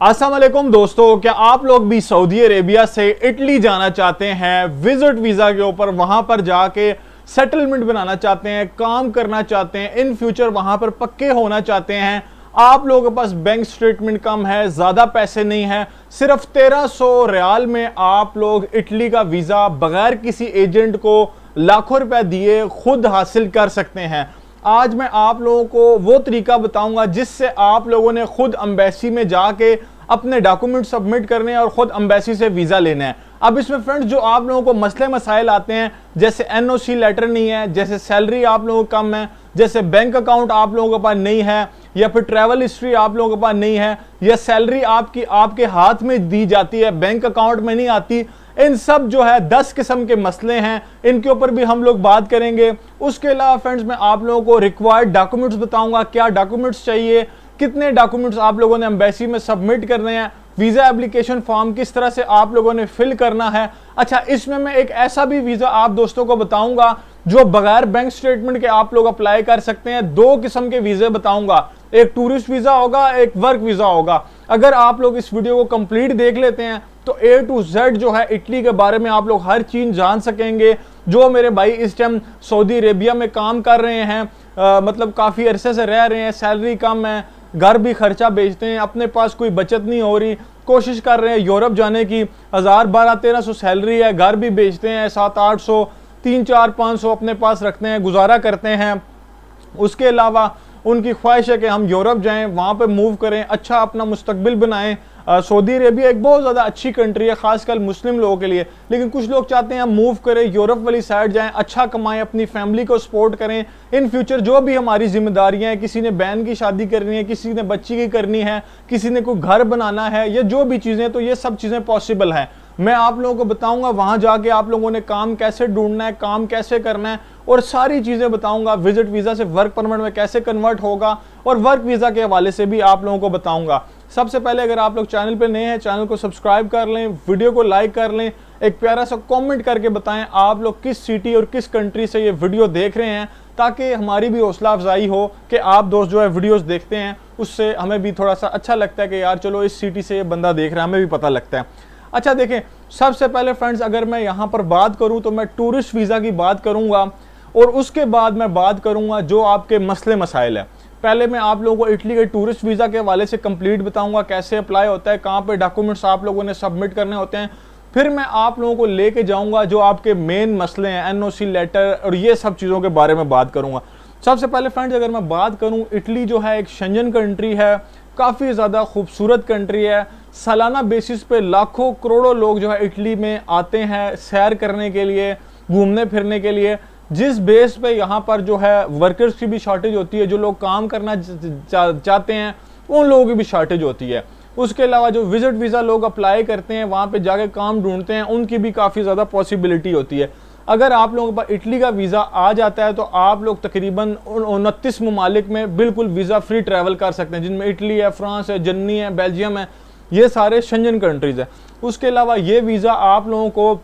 अस्सलाम वालेकुम दोस्तों, क्या आप लोग भी सऊदी अरेबिया से इटली जाना चाहते हैं विजिट वीजा के ऊपर, वहां पर जाके सेटलमेंट बनाना चाहते हैं, काम करना चाहते हैं, इन फ्यूचर वहां पर पक्के होना चाहते हैं। आप लोगों के पास बैंक स्टेटमेंट कम है, ज्यादा पैसे नहीं है, सिर्फ 1300 रियाल में आप लोग इटली का वीजा बगैर किसी एजेंट को लाखों रुपए दिए खुद हासिल कर सकते हैं। आज मैं आप लोगों को वो तरीका बताऊंगा जिससे आप लोगों ने खुद एम्बेसी में जाके अपने डॉक्यूमेंट सबमिट करने हैं और खुद एम्बेसी से वीजा लेना है। अब इसमें फ्रेंड्स जो आप लोगों को मसले मसाइल आते हैं, जैसे एनओसी लेटर नहीं है, जैसे सैलरी आप लोगों को कम है, जैसे बैंक अकाउंट आप लोगों के पास नहीं है, या फिर ट्रैवल हिस्ट्री आप लोगों के पास नहीं है, या सैलरी आपकी आपके हाथ में दी जाती है बैंक अकाउंट में नहीं आती, इन सब जो है 10 किस्म के मसले हैं, इनके ऊपर भी हम लोग बात करेंगे। उसके अलावा फ्रेंड्स मैं आप लोगों को रिक्वायर्ड डॉक्यूमेंट्स बताऊंगा, क्या डॉक्यूमेंट्स चाहिए, कितने डॉक्यूमेंट्स आप लोगों ने एम्बेसी में सबमिट करने हैं, वीजा एप्लीकेशन फॉर्म किस तरह से आप लोगों ने फिल करना है। अच्छा, इसमें मैं एक ऐसा भी वीजा आप दोस्तों को बताऊंगा जो बगैर बैंक स्टेटमेंट के आप लोग अप्लाई कर सकते हैं। 2 किस्म के वीजे बताऊंगा, एक टूरिस्ट वीजा होगा, एक वर्क वीजा होगा। अगर आप लोग इस वीडियो को कंप्लीट देख लेते हैं तो A to Z जो है इटली के बारे में आप लोग हर चीज जान सकेंगे। जो मेरे भाई इस टाइम सऊदी अरेबिया में काम कर रहे हैं, मतलब काफी अरसे से रह रहे हैं, सैलरी कम है, घर भी खर्चा बेचते हैं, अपने पास कोई बचत नहीं हो रही, कोशिश कर रहे हैं यूरोप जाने की, 1000 12 1300 सैलरी है, घर भी बेचते हैं, 7 800 3 4 500 अपने पास रखते हैं, गुजारा करते हैं। उसके अलावा उनकी ख्वाहिश है कि हम यूरोप जाएं, वहाँ पे मूव करें, अच्छा अपना मुस्तकबिल बनाएं। सऊदी अरेबिया एक बहुत ज़्यादा अच्छी कंट्री है, खासकर मुस्लिम लोगों के लिए, लेकिन कुछ लोग चाहते हैं हम मूव करें, यूरोप वाली साइड जाएं, अच्छा कमाएं, अपनी फैमिली को सपोर्ट करें। इन फ्यूचर जो भी हमारी जिम्मेदारियां हैं, किसी ने बहन की शादी करनी है, किसी ने बच्ची की करनी है, किसी ने कोई घर बनाना है, या जो भी चीज़ें, तो ये सब चीज़ें पॉसिबल हैं। मैं आप लोगों को बताऊंगा वहां जाके आप लोगों ने काम कैसे ढूंढना है, काम कैसे करना है, और सारी चीजें बताऊंगा। विजिट वीजा से वर्क परमिट में कैसे कन्वर्ट होगा, और वर्क वीजा के हवाले से भी आप लोगों को बताऊंगा। सबसे पहले अगर आप लोग चैनल पे नए हैं, चैनल को सब्सक्राइब कर लें, वीडियो को लाइक कर लें, एक प्यारा सा कमेंट करके बताएं आप लोग किस सिटी और किस कंट्री से ये वीडियो देख रहे हैं, ताकि हमारी भी हौसला अफजाई हो कि आप दोस्त जो है वीडियोस देखते हैं, उससे हमें भी थोड़ा सा अच्छा लगता है कि यार चलो इस सिटी से ये बंदा देख रहा है, हमें भी पता लगता है। अच्छा देखें, सबसे पहले फ्रेंड्स अगर मैं यहाँ पर बात करूँ तो मैं टूरिस्ट वीज़ा की बात करूँगा, और उसके बाद मैं बात करूँगा जो आपके मसले मसाइल है। पहले मैं आप लोगों को इटली के टूरिस्ट वीज़ा के हवाले से कंप्लीट बताऊँगा, कैसे अप्लाई होता है, कहाँ पे डॉक्यूमेंट्स आप लोगों ने सबमिट करने होते हैं। फिर मैं आप लोगों को लेके जाऊँगा जो आपके मेन मसले हैं, एनओसी लेटर और ये सब चीज़ों के बारे में बात करूँगा। सबसे पहले फ्रेंड्स अगर मैं बात करूँ, इटली जो है एक शेंजन कंट्री है, काफ़ी ज़्यादा खूबसूरत कंट्री है। सालाना बेसिस पे लाखों करोड़ों लोग जो है इटली में आते हैं सैर करने के लिए, घूमने फिरने के लिए। जिस बेस पे यहाँ पर जो है वर्कर्स की भी शॉर्टेज होती है, जो लोग काम करना चाहते हैं उन लोगों की भी शॉर्टेज होती है। उसके अलावा जो विजिट वीज़ा लोग अप्लाई करते हैं, वहाँ पे जाके काम ढूंढते हैं, उनकी भी काफ़ी ज़्यादा पॉसिबिलिटी होती है। अगर आप लोगों के पास इटली का वीज़ा आ जाता है तो आप लोग तकरीबन 29 ममालिक में बिल्कुल वीज़ा फ्री ट्रैवल कर सकते हैं, जिनमें इटली है, फ्रांस है, जर्मनी है, बेल्जियम है, ये सारे शेंजन कंट्रीज़ है। उसके अलावा ये वीज़ा आप लोगों को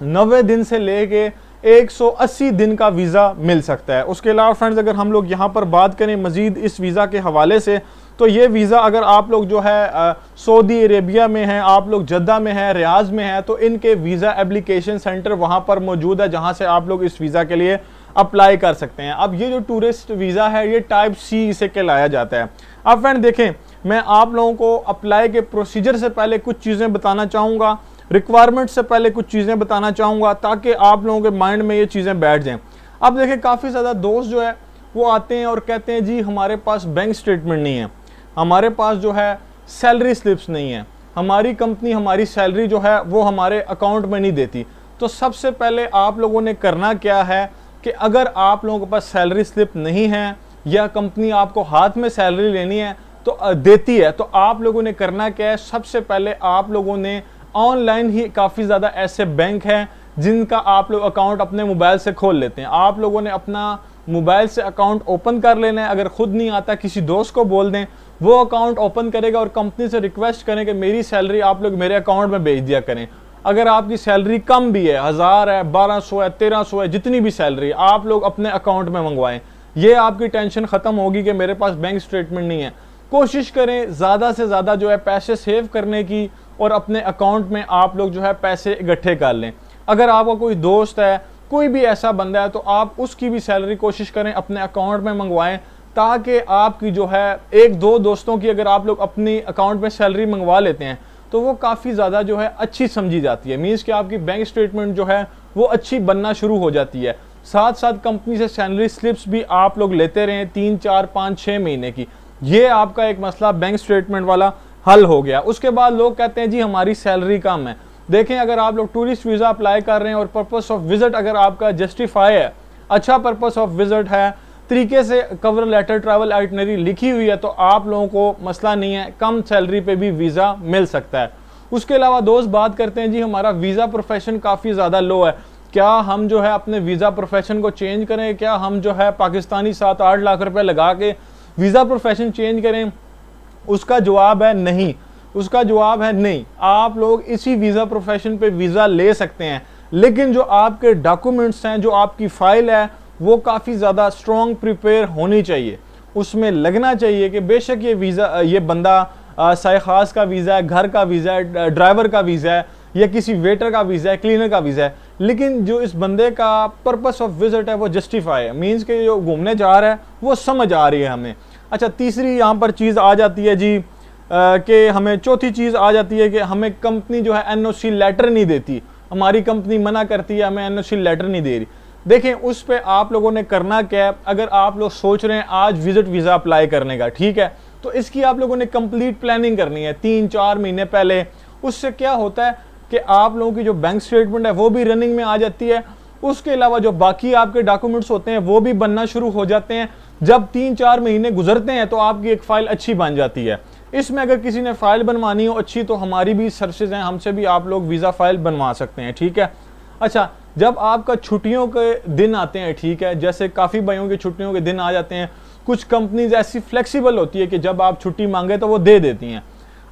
90 दिन से लेके 180 दिन का वीज़ा मिल सकता है। उसके अलावा फ्रेंड्स अगर हम लोग यहाँ पर बात करें मज़ीद इस वीज़ा के हवाले से, तो ये वीज़ा अगर आप लोग जो है सऊदी अरेबिया में हैं, आप लोग जद्दा में हैं, रियाज में हैं, तो इनके वीज़ा एप्लीकेशन सेंटर वहाँ पर मौजूद है, जहाँ से आप लोग इस वीज़ा के लिए अप्लाई कर सकते हैं। अब ये जो टूरिस्ट वीज़ा है ये टाइप C इसे कहलाया जाता है। अब फ्रेंड देखें, मैं आप लोगों को अप्लाई के प्रोसीजर से पहले कुछ चीज़ें बताना चाहूँगा, रिक्वायरमेंट से पहले कुछ चीज़ें बताना चाहूँगा, ताकि आप लोगों के माइंड में ये चीज़ें बैठ जाएं। अब देखिए, काफ़ी ज़्यादा दोस्त जो है वो आते हैं और कहते हैं जी हमारे पास बैंक स्टेटमेंट नहीं है, हमारे पास जो है सैलरी स्लिप्स नहीं है, हमारी कंपनी हमारी सैलरी जो है वो हमारे अकाउंट में नहीं देती। तो सबसे पहले आप लोगों ने करना क्या है कि अगर आप लोगों के पास सैलरी स्लिप नहीं है, या कंपनी आपको हाथ में सैलरी लेनी है तो देती है, तो आप लोगों ने करना क्या है, सबसे पहले आप लोगों ने ऑनलाइन ही काफ़ी ज़्यादा ऐसे बैंक हैं जिनका आप लोग अकाउंट अपने मोबाइल से खोल लेते हैं। आप लोगों ने अपना मोबाइल से अकाउंट ओपन कर लेना है। अगर खुद नहीं आता किसी दोस्त को बोल दें, वो अकाउंट ओपन करेगा और कंपनी से रिक्वेस्ट करें कि मेरी सैलरी आप लोग मेरे अकाउंट में भेज दिया करें। अगर आपकी सैलरी कम भी है, 1000 है, 1200 है, 1300 है, जितनी भी सैलरी आप लोग अपने अकाउंट में मंगवाएं। ये आपकी टेंशन ख़त्म होगी कि मेरे पास बैंक स्टेटमेंट नहीं है। कोशिश करें ज़्यादा से ज़्यादा जो है पैसे सेव करने की और अपने अकाउंट में आप लोग जो है पैसे इकट्ठे कर लें। अगर आपका कोई दोस्त है, कोई भी ऐसा बंदा है, तो आप उसकी भी सैलरी कोशिश करें अपने अकाउंट में मंगवाएं, ताकि आपकी जो है एक दो दोस्तों की अगर आप लोग अपनी अकाउंट में सैलरी मंगवा लेते हैं तो वो काफ़ी ज़्यादा जो है अच्छी समझी जाती है। मीन्स कि आपकी बैंक स्टेटमेंट जो है वो अच्छी बनना शुरू हो जाती है। साथ साथ कंपनी से सैलरी स्लिप्स भी आप लोग लेते रहें 3, 4, 5, 6 महीने की। ये आपका एक मसला बैंक स्टेटमेंट वाला हल हो गया। उसके बाद लोग कहते हैं जी हमारी सैलरी कम है। देखें, अगर आप लोग टूरिस्ट वीज़ा अप्लाई कर रहे हैं और पर्पस ऑफ विजिट अगर आपका जस्टिफाई है, अच्छा पर्पस ऑफ विजिट है, तरीके से कवर लेटर ट्रैवल आइटनरी लिखी हुई है, तो आप लोगों को मसला नहीं है, कम सैलरी पे भी वीज़ा मिल सकता है। उसके अलावा दोस्त बात करते हैं जी हमारा वीज़ा प्रोफेशन काफ़ी ज़्यादा लो है, क्या हम जो है अपने वीज़ा प्रोफेशन को चेंज करें, क्या हम जो है पाकिस्तानी 7-8 लाख रुपए लगा के वीज़ा प्रोफेशन चेंज करें? उसका जवाब है नहीं। उसका जवाब है नहीं, आप लोग इसी वीज़ा प्रोफेशन पे वीज़ा ले सकते हैं, लेकिन जो आपके डॉक्यूमेंट्स हैं, जो आपकी फ़ाइल है, वो काफ़ी ज़्यादा स्ट्रॉन्ग प्रिपेयर होनी चाहिए। उसमें लगना चाहिए कि बेशक ये वीज़ा, ये बंदा साय खास का वीज़ा है, घर का वीज़ा है, ड्राइवर का वीज़ा है, या किसी वेटर का वीज़ा है, क्लीनर का वीज़ा है, लेकिन जो इस बंदे का पर्पस ऑफ विजिट है वो जस्टिफाई है। मीन्स के जो घूमने जा रहा है वो समझ आ रही है हमें। अच्छा, तीसरी यहाँ पर चीज़ आ जाती है जी कि हमें चौथी चीज़ आ जाती है कि हमें कंपनी जो है एनओसी लेटर नहीं देती। हमारी कंपनी मना करती है, हमें एनओसी लेटर नहीं दे रही। देखें, उस पर आप लोगों ने करना क्या है। अगर आप लोग सोच रहे हैं आज विजिट वीज़ा अप्लाई करने का, ठीक है, तो इसकी आप लोगों ने कंप्लीट प्लानिंग करनी है 3-4 महीने पहले। उससे क्या होता है कि आप लोगों की जो बैंक स्टेटमेंट है वो भी रनिंग में आ जाती है। उसके अलावा जो बाकी आपके डॉक्यूमेंट्स होते हैं वो भी बनना शुरू हो जाते हैं। जब 3-4 महीने गुजरते हैं तो आपकी एक फ़ाइल अच्छी बन जाती है। इसमें अगर किसी ने फ़ाइल बनवानी हो अच्छी, तो हमारी भी सर्विसेज हैं, हमसे भी आप लोग वीज़ा फ़ाइल बनवा सकते हैं, ठीक है। अच्छा, जब आपका छुट्टियों के दिन आते हैं, ठीक है, जैसे काफ़ी भाइयों की छुट्टियों के दिन आ जाते हैं, कुछ कंपनीज ऐसी फ्लेक्सिबल होती है कि जब आप छुट्टी मांगे तो वो दे देती हैं।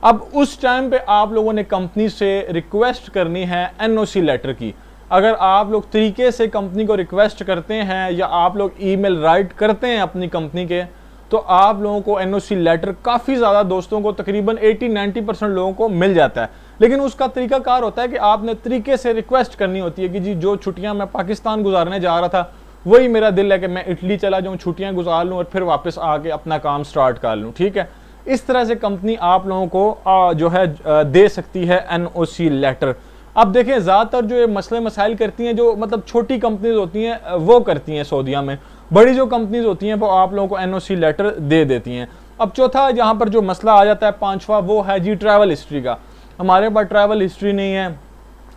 अब उस टाइम पे आप लोगों ने कंपनी से रिक्वेस्ट करनी है एनओसी लेटर की। अगर आप लोग तरीके से कंपनी को रिक्वेस्ट करते हैं या आप लोग ईमेल राइट करते हैं अपनी कंपनी के, तो आप लोगों को एनओसी लेटर काफ़ी ज़्यादा दोस्तों को तकरीबन 80-90% लोगों को मिल जाता है। लेकिन उसका तरीकाकार होता है कि आपने तरीके से रिक्वेस्ट करनी होती है कि जी जो छुट्टियां मैं पाकिस्तान गुजारने जा रहा था वही मेरा दिल है कि मैं इटली चला जाऊं, छुट्टियां गुजार लूं और फिर वापस आके अपना काम स्टार्ट कर लूं, ठीक है। इस तरह से कंपनी आप लोगों को जो है दे सकती है एनओसी लेटर। अब देखें, ज़्यादातर जो ये मसले मसाइल करती हैं, जो मतलब छोटी कंपनीज होती हैं वो करती हैं सऊदीया में। बड़ी जो कंपनीज होती हैं वो आप लोगों को एनओसी लेटर दे देती हैं। अब चौथा यहाँ पर जो मसला आ जाता है, पांचवा, वो है जी ट्रैवल हिस्ट्री का। हमारे पास ट्रैवल हिस्ट्री नहीं है,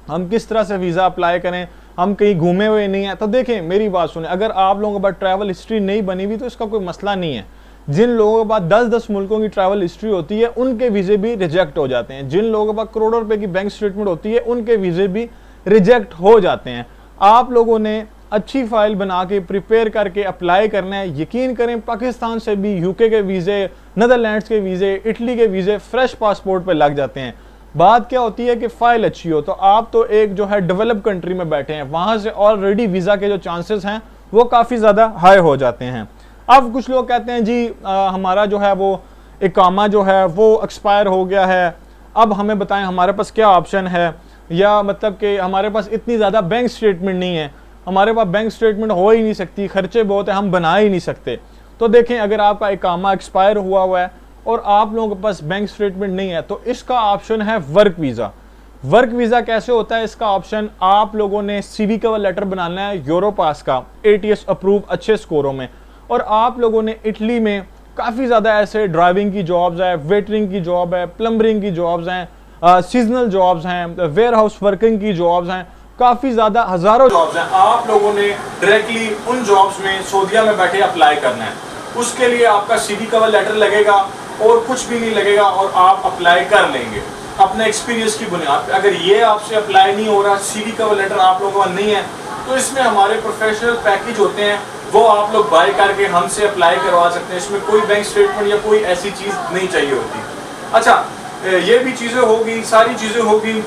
हम किस तरह से वीज़ा अप्लाई करें, हम कहीं घूमे हुए नहीं हैं। तो देखें, मेरी बात सुने, अगर आप लोगों के पास ट्रैवल हिस्ट्री नहीं बनी हुई तो इसका कोई मसला नहीं है। जिन लोगों के पास 10-10 मुल्कों की ट्रैवल हिस्ट्री होती है उनके वीज़े भी रिजेक्ट हो जाते हैं। जिन लोगों के पास करोड़ों रुपए की बैंक स्टेटमेंट होती है उनके वीज़े भी रिजेक्ट हो जाते हैं। आप लोगों ने अच्छी फाइल बना के प्रिपेयर करके अप्लाई करना है। यकीन करें, पाकिस्तान से भी यूके के वीज़े, नीदरलैंड्स के वीज़े, इटली के वीज़े फ्रेश पासपोर्ट पर लग जाते हैं। बात क्या होती है कि फ़ाइल अच्छी हो, तो आप तो एक जो है डेवलप कंट्री में बैठे हैं, वहाँ से ऑलरेडी वीज़ा के जो चांसेस हैं वो काफ़ी ज़्यादा हाई हो जाते हैं। अब कुछ लोग कहते हैं जी हमारा जो है वो इकामा जो है वो एक्सपायर हो गया है, अब हमें बताएं हमारे पास क्या ऑप्शन है, या मतलब कि हमारे पास इतनी ज़्यादा बैंक स्टेटमेंट नहीं है, हमारे पास बैंक स्टेटमेंट हो ही नहीं सकती, खर्चे बहुत है, हम बना ही नहीं सकते। तो देखें, अगर आपका इकामा एक्सपायर हुआ है और आप लोगों के पास बैंक स्टेटमेंट नहीं है तो इसका ऑप्शन है वर्क वीज़ा। वर्क वीज़ा कैसे होता है? इसका ऑप्शन, आप लोगों ने CV कवर लेटर बनाना है यूरोपास का, ATS अप्रूव अच्छे स्कोरों में, और आप लोगों ने इटली में काफ़ी ज़्यादा ऐसे ड्राइविंग की जॉब्स है, वेटरिंग की जॉब है, प्लम्बरिंग की जॉब्स हैं, सीजनल जॉब्स हैं, वेयर हाउस वर्किंग की जॉब्स हैं, काफ़ी ज़्यादा हज़ारों जॉब्स हैं। आप लोगों ने डायरेक्टली उन जॉब्स में सऊदीया में बैठे अप्लाई करना है। उसके लिए आपका CV कवर लेटर लगेगा और कुछ भी नहीं लगेगा और आप अप्लाई कर लेंगे अपने एक्सपीरियंस की बुनियाद पर। अगर ये आपसे अप्लाई नहीं हो रहा, CV कवर लेटर आप लोगों का नहीं है, तो इसमें हमारे प्रोफेशनल पैकेज होते हैं, वो आप लोग बाय करके हमसे अप्लाई करवा सकते हैं। इसमें कोई बैंक स्टेटमेंट या कोई ऐसी चीज़ नहीं चाहिए होती। अच्छा, ये भी चीज़ें होगी, सारी चीज़ें होगी।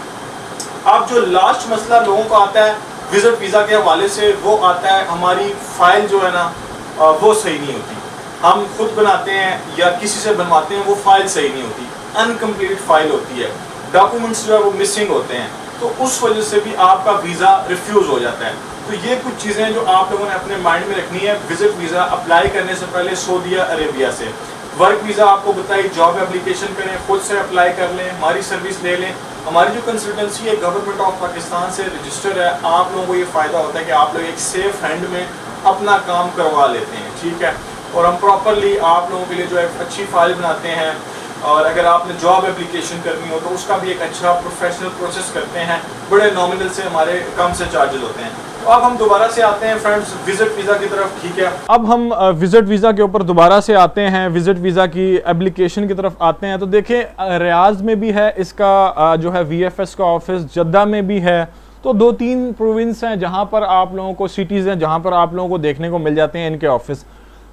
अब जो लास्ट मसला लोगों को आता है विजिट वीज़ा के हवाले से, वो आता है हमारी फ़ाइल जो है ना वो सही नहीं होती। हम खुद बनाते हैं या किसी से बनवाते हैं, वो फाइल सही नहीं होती, अनकम्प्लीटेड फाइल होती है, डॉक्यूमेंट्स जो है वो मिसिंग होते हैं, तो उस वजह से भी आपका वीज़ा रिफ्यूज़ हो जाता है। तो ये कुछ चीज़ें जो आप लोगों ने अपने माइंड में रखनी है विजिट वीज़ा अप्लाई करने से पहले सऊदी अरेबिया से। वर्क वीज़ा आपको बताइए, जॉब एप्लीकेशन करें, खुद से अप्लाई कर लें, हमारी सर्विस ले लें। हमारी जो कंसल्टेंसी है गवर्नमेंट ऑफ पाकिस्तान से रजिस्टर्ड है। आप लोगों को ये फ़ायदा होता है कि आप लोग एक सेफ हैंड में अपना काम करवा लेते हैं, ठीक है। और हम प्रॉपरली आप लोगों के लिए जो है अच्छी फाइल बनाते हैं, और अगर आपने जॉब एप्लीकेशन करनी हो तो उसका भी एक अच्छा प्रोफेशनल प्रोसेस करते हैं। बड़े नॉमिनल से हमारे कम से चार्जेस होते हैं। तो अब हम दोबारा से आते हैं फ्रेंड्स विजिट वीज़ा की तरफ, ठीक है। अब हम विजिट वीज़ा के ऊपर दोबारा से आते हैं, विजिट वीज़ा की एप्लीकेशन की तरफ आते हैं। तो देखें रियाज में भी है इसका जो है VFS का ऑफिस, जद्दा में भी है। तो 2-3 प्रोविंस हैं जहाँ पर आप लोगों को, सिटीज़ हैं जहाँ पर आप लोगों को देखने को मिल जाते हैं इनके ऑफिस।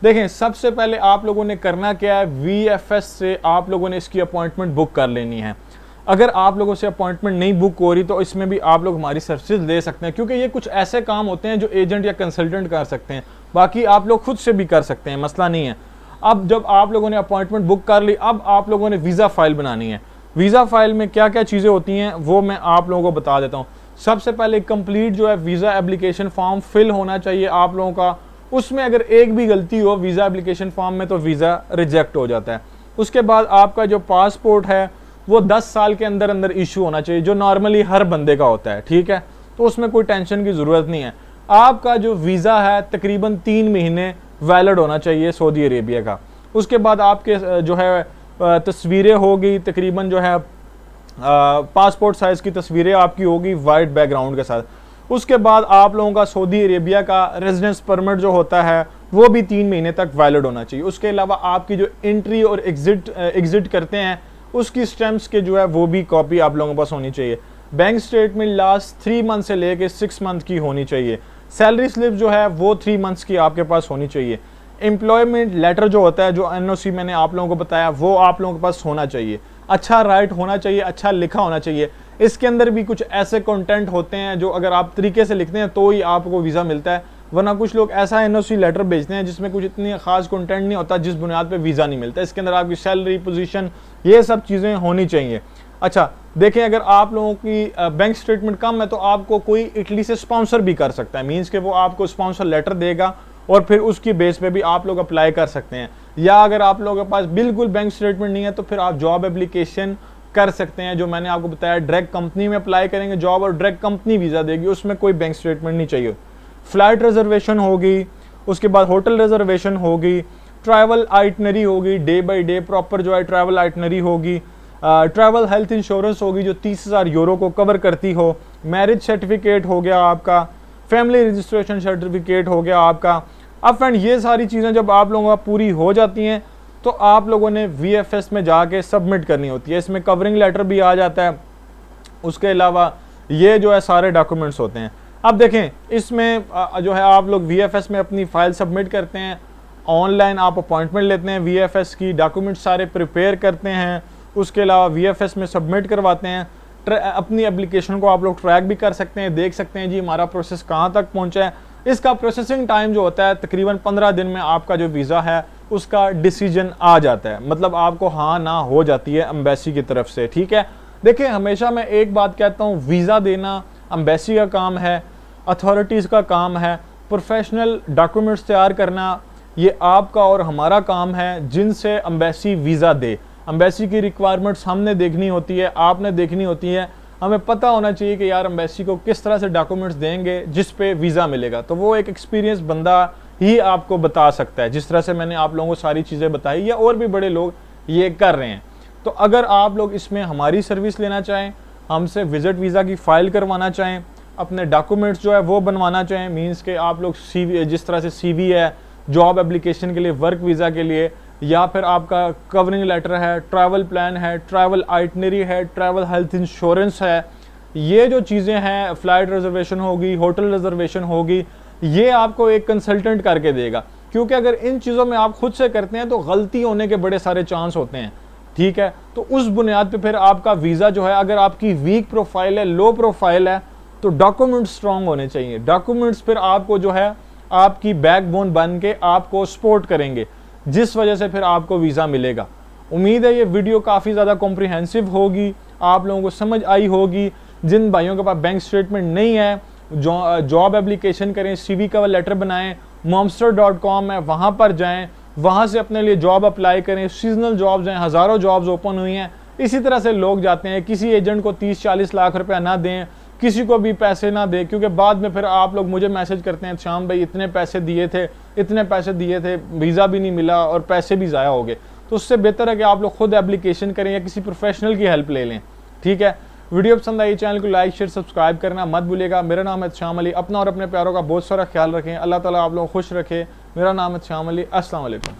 देखें सबसे पहले आप लोगों ने करना क्या है, VFS से आप लोगों ने इसकी अपॉइंटमेंट बुक कर लेनी है। अगर आप लोगों से अपॉइंटमेंट नहीं बुक हो रही तो इसमें भी आप लोग हमारी सर्विसेज ले सकते हैं, क्योंकि ये कुछ ऐसे काम होते हैं जो एजेंट या कंसल्टेंट कर सकते हैं, बाकी आप लोग खुद से भी कर सकते हैं, मसला नहीं है। अब जब आप लोगों ने अपॉइंटमेंट बुक कर ली, अब आप लोगों ने वीज़ा फाइल बनानी है। वीज़ा फाइल में क्या क्या चीज़ें होती हैं वो मैं आप लोगों को बता देता हूँ। सबसे पहले कंप्लीट जो है वीज़ा एप्लीकेशन फॉर्म फिल होना चाहिए आप लोगों का। उसमें अगर एक भी गलती हो वीज़ा एप्लीकेशन फॉर्म में तो वीज़ा रिजेक्ट हो जाता है। उसके बाद आपका जो पासपोर्ट है वो 10 साल के अंदर अंदर इशू होना चाहिए, जो नॉर्मली हर बंदे का होता है, ठीक है। तो उसमें कोई टेंशन की ज़रूरत नहीं है। आपका जो वीज़ा है तकरीबन 3 महीने वैलिड होना चाहिए सऊदी अरेबिया का। उसके बाद आपके जो है तस्वीरें होगी, तकरीबन जो है पासपोर्ट साइज़ की तस्वीरें आपकी होगी वाइट बैकग्राउंड के साथ। उसके बाद आप लोगों का सऊदी अरेबिया का रेजिडेंस परमिट जो होता है वो भी 3 महीने तक वैलिड होना चाहिए। उसके अलावा आपकी जो एंट्री और एग्जिट करते हैं उसकी स्टैम्प्स के जो है वो भी कॉपी आप लोगों के पास होनी चाहिए। बैंक स्टेटमेंट लास्ट 3 मंथ से लेके 6 मंथ की होनी चाहिए। सैलरी स्लिप जो है वो 3 मंथ्स की आपके पास होनी चाहिए। एम्प्लॉयमेंट लेटर जो होता है, जो NOC मैंने आप लोगों को बताया, वो आप लोगों के पास होना चाहिए। अच्छा राइट होना चाहिए, अच्छा लिखा होना चाहिए। इसके अंदर भी कुछ ऐसे कंटेंट होते हैं जो अगर आप तरीके से लिखते हैं तो ही आपको वीज़ा मिलता है, वरना कुछ लोग ऐसा NOC लेटर भेजते हैं जिसमें कुछ इतनी खास कंटेंट नहीं होता, जिस बुनियाद पे वीज़ा नहीं मिलता। इसके अंदर आपकी सैलरी, पोजीशन, ये सब चीज़ें होनी चाहिए। अच्छा देखें, अगर आप लोगों की बैंक स्टेटमेंट कम है तो आपको कोई इटली से स्पॉन्सर भी कर सकता है, मीन्स कि वो आपको स्पॉन्सर लेटर देगा और फिर उसकी बेस पे भी आप लोग अप्लाई कर सकते हैं। या अगर आप लोगों के पास बिल्कुल बैंक स्टेटमेंट नहीं है तो फिर आप जॉब एप्लीकेशन कर सकते हैं, जो मैंने आपको बताया, डायरेक्ट कंपनी में अप्लाई करेंगे जॉब और डायरेक्ट कंपनी वीज़ा देगी, उसमें कोई बैंक स्टेटमेंट नहीं चाहिए। फ्लाइट रिजर्वेशन होगी, उसके बाद होटल रिजर्वेशन होगी, ट्रैवल आइटनरी होगी, डे बाई डे प्रॉपर जो है ट्रैवल आइटनरी होगी, ट्रैवल हेल्थ इंश्योरेंस होगी जो 30,000 यूरो को कवर करती हो, मैरिज सर्टिफिकेट हो गया आपका, फैमिली रजिस्ट्रेशन सर्टिफिकेट हो गया आपका। अब फ्रेंड ये सारी चीज़ें जब आप लोगों का पूरी हो जाती हैं तो आप लोगों ने VFS में जाके सबमिट करनी होती है। इसमें कवरिंग लेटर भी आ जाता है, उसके अलावा ये जो है सारे डॉक्यूमेंट्स होते हैं। अब देखें इसमें जो है आप लोग VFS में अपनी फ़ाइल सबमिट करते हैं, ऑनलाइन आप अपॉइंटमेंट लेते हैं, VFS की डॉक्यूमेंट्स सारे प्रिपेयर करते हैं, उसके अलावा VFS में सबमिट करवाते हैं। अपनी एप्लीकेशन को आप लोग ट्रैक भी कर सकते हैं, देख सकते हैं जी हमारा प्रोसेस कहाँ तक पहुँचा है। इसका प्रोसेसिंग टाइम जो होता है तकरीबन 15 दिन में आपका जो वीज़ा है उसका डिसीजन आ जाता है, मतलब आपको हाँ ना हो जाती है एम्बेसी की तरफ से, ठीक है। देखिए हमेशा मैं एक बात कहता हूँ, वीज़ा देना एम्बेसी का काम है, अथॉरिटीज़ का काम है, प्रोफेशनल डॉक्यूमेंट्स तैयार करना ये आपका और हमारा काम है, जिनसे एम्बेसी वीज़ा दे। एम्बेसी की रिक्वायरमेंट्स हमने देखनी होती है, आपने देखनी होती है। हमें पता होना चाहिए कि यार एम्बेसी को किस तरह से डॉक्यूमेंट्स देंगे जिस पे वीज़ा मिलेगा, तो वो एक एक्सपीरियंस बंदा ही आपको बता सकता है। जिस तरह से मैंने आप लोगों को सारी चीज़ें बताई या और भी बड़े लोग ये कर रहे हैं। तो अगर आप लोग इसमें हमारी सर्विस लेना चाहें, हमसे विजिट वीज़ा की फ़ाइल करवाना चाहें, अपने डॉक्यूमेंट्स जो है वो बनवाना चाहें, मीन्स के आप लोग CV जिस तरह से CV है जॉब एप्लीकेशन के लिए, वर्क वीज़ा के लिए, या फिर आपका कवरिंग लेटर है, ट्रैवल प्लान है, ट्रैवल आइटनरी है, ट्रैवल हेल्थ इंश्योरेंस है, ये जो चीज़ें हैं, फ़्लाइट रिजर्वेशन होगी, होटल रिजर्वेशन होगी, ये आपको एक कंसल्टेंट करके देगा। क्योंकि अगर इन चीज़ों में आप खुद से करते हैं तो गलती होने के बड़े सारे चांस होते हैं, ठीक है। तो उस बुनियाद पे फिर आपका वीज़ा जो है, अगर आपकी वीक प्रोफाइल है, लो प्रोफाइल है, तो डॉक्यूमेंट्स स्ट्रॉन्ग होने चाहिए। डॉक्यूमेंट्स फिर आपको जो है आपकी बैकबोन बन के आपको सपोर्ट करेंगे। जिस वजह से फिर आपको वीज़ा मिलेगा। उम्मीद है ये वीडियो काफ़ी ज़्यादा कॉम्प्रिहेंसिव होगी, आप लोगों को समझ आई होगी। जिन भाइयों के पास बैंक स्टेटमेंट नहीं है, जॉब एप्लीकेशन करें, CV कवर लेटर बनाएं, monster.com है, वहाँ पर जाएं, वहाँ से अपने लिए जॉब अप्लाई करें। सीजनल जॉब्स हैं, हज़ारों जॉब्स ओपन हुई हैं। इसी तरह से लोग जाते हैं, किसी एजेंट को 30-40 लाख रुपया ना दें, किसी को भी पैसे ना दें, क्योंकि बाद में फिर आप लोग मुझे मैसेज करते हैं, श्याम भाई इतने पैसे दिए थे, इतने पैसे दिए थे, वीज़ा भी नहीं मिला और पैसे भी ज़ाया हो गए। तो उससे बेहतर है कि आप लोग खुद एप्लीकेशन करें या किसी प्रोफेशनल की हेल्प ले लें। ठीक है, वीडियो पसंद आई, चैनल को लाइक शेयर सब्सक्राइब करना मत भूलिएगा। मेरा नाम है श्याम अली। अपना और अपने प्यारों का बहुत सारा ख्याल रखें। अल्लाह ताला आप लोगों को खुश रखे। मेरा नाम है श्याम अली। अस्सलाम वालेकुम।